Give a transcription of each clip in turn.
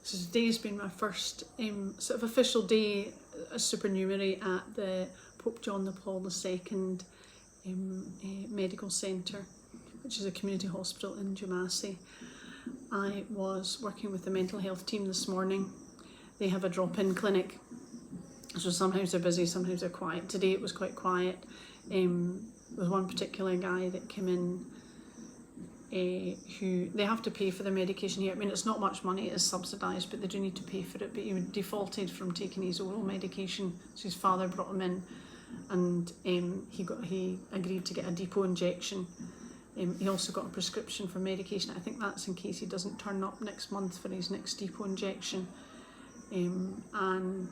So today's been my first sort of official day as supernumerary at the Pope John Paul II medical centre, which is a community hospital in Jamasi. I was working with the mental health team this morning. They have a drop-in clinic, so sometimes they're busy, sometimes they're quiet. Today it was quite quiet. There was one particular guy that came in who they have to pay for their medication here. I mean, it's not much money, it is subsidised, but they do need to pay for it. But he defaulted from taking his oral medication, so his father brought him in, and he agreed to get a depot injection. He also got a prescription for medication. I think that's in case he doesn't turn up next month for his next depot injection. And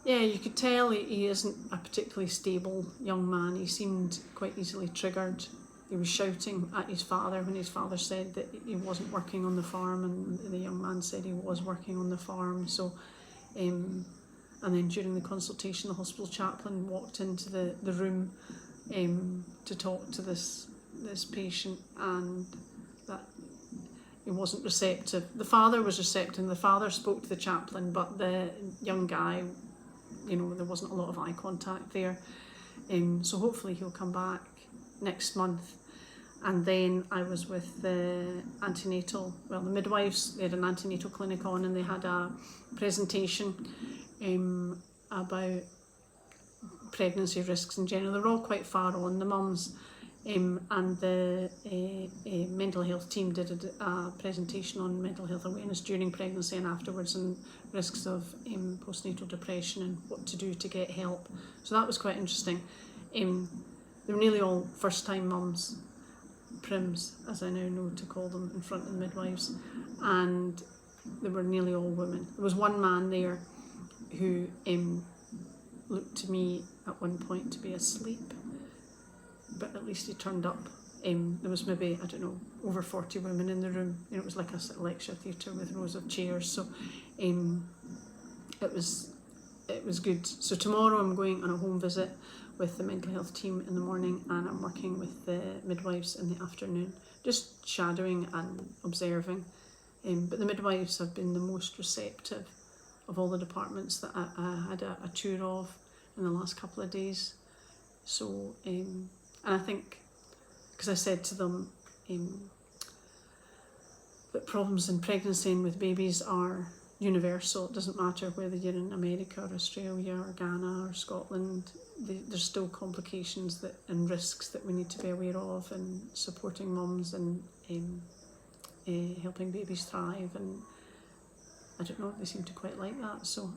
yeah, you could tell he isn't a particularly stable young man. He seemed quite easily triggered. He was shouting at his father when his father said that he wasn't working on the farm, and the young man said he was working on the farm. So, and then during the consultation, the hospital chaplain walked into the room to talk to this patient, and that he wasn't receptive. The father was receptive. The father spoke to the chaplain, but the young guy, you know, there wasn't a lot of eye contact there. So hopefully he'll come back next month. And then I was with the the midwives. They had an antenatal clinic on, and they had a presentation about pregnancy risks in general. They're all quite far on, the mums, and the mental health team did a presentation on mental health awareness during pregnancy and afterwards, and risks of postnatal depression and what to do to get help. So that was quite interesting. They were nearly all first-time mums, prims, as I now know to call them, in front of the midwives, and they were nearly all women. There was one man there who looked to me at one point to be asleep, but at least he turned up. There was maybe, I don't know, over 40 women in the room. You know, it was like a lecture theatre with rows of chairs, so it was good. So tomorrow I'm going on a home visit with the mental health team in the morning, and I'm working with the midwives in the afternoon, just shadowing and observing. But the midwives have been the most receptive of all the departments that I had a tour of in the last couple of days. So, and I think, because I said to them that problems in pregnancy and with babies are universal. It doesn't matter whether you're in America or Australia or Ghana or Scotland. There's still complications and risks that we need to be aware of, and supporting mums and helping babies thrive. And I don't know, they seem to quite like that. So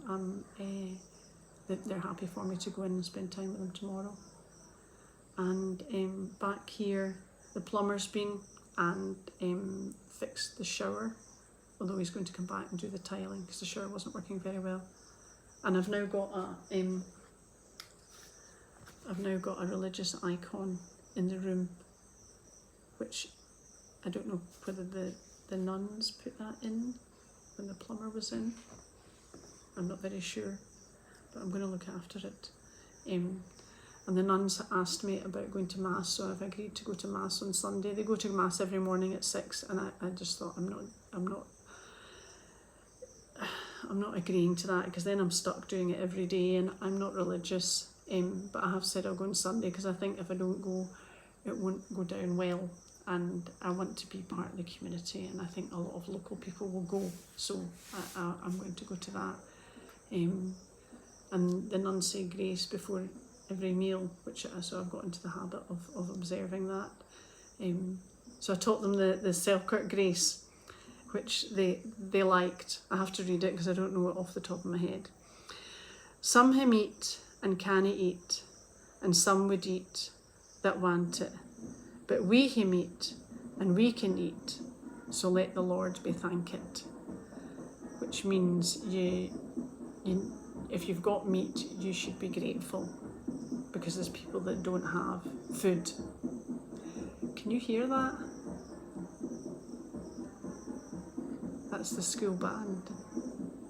they're happy for me to go in and spend time with them tomorrow. And back here, the plumber's been and fixed the shower, although he's going to come back and do the tiling because the shower wasn't working very well. And I've now got a religious icon in the room, which I don't know whether the nuns put that in when the plumber was in. I'm not very sure, but I'm going to look after it. And the nuns asked me about going to Mass, so I've agreed to go to Mass on Sunday. They go to Mass every morning at 6, and I just thought I'm not agreeing to that, because then I'm stuck doing it every day, and I'm not religious. But I have said I'll go on Sunday, because I think if I don't go, it won't go down well, and I want to be part of the community, and I think a lot of local people will go, so I'm going to go to that. And the nuns say grace before every meal, so I've got into the habit of observing that. So I taught them the Selkirk grace, which they liked. I have to read it because I don't know it off the top of my head. Some him eat and canna eat, and some would eat that want it. But we him eat, and we can eat, so let the Lord be thanked. Which means if you've got meat, you should be grateful, because there's people that don't have food. Can you hear that? That's the school band.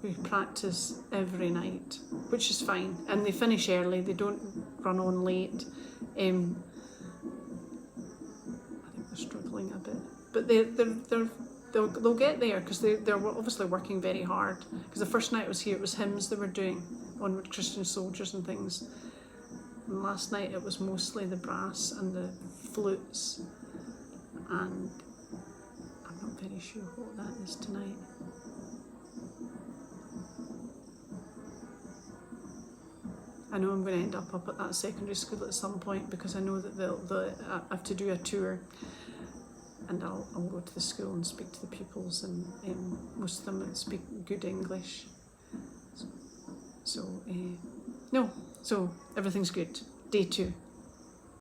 We practice every night, which is fine, and they finish early. They don't run on late. I think they're struggling a bit, but they're they'll get there, because they're obviously working very hard. Because the first night I was here, it was hymns they were doing on with Christian soldiers and things. And last night it was mostly the brass and the flutes, and I'm not very sure what that is tonight. I know I'm going to end up at that secondary school at some point, because I know that they'll have to do a tour, and I'll go to the school and speak to the pupils, and most of them speak good English. So everything's good. Day 2.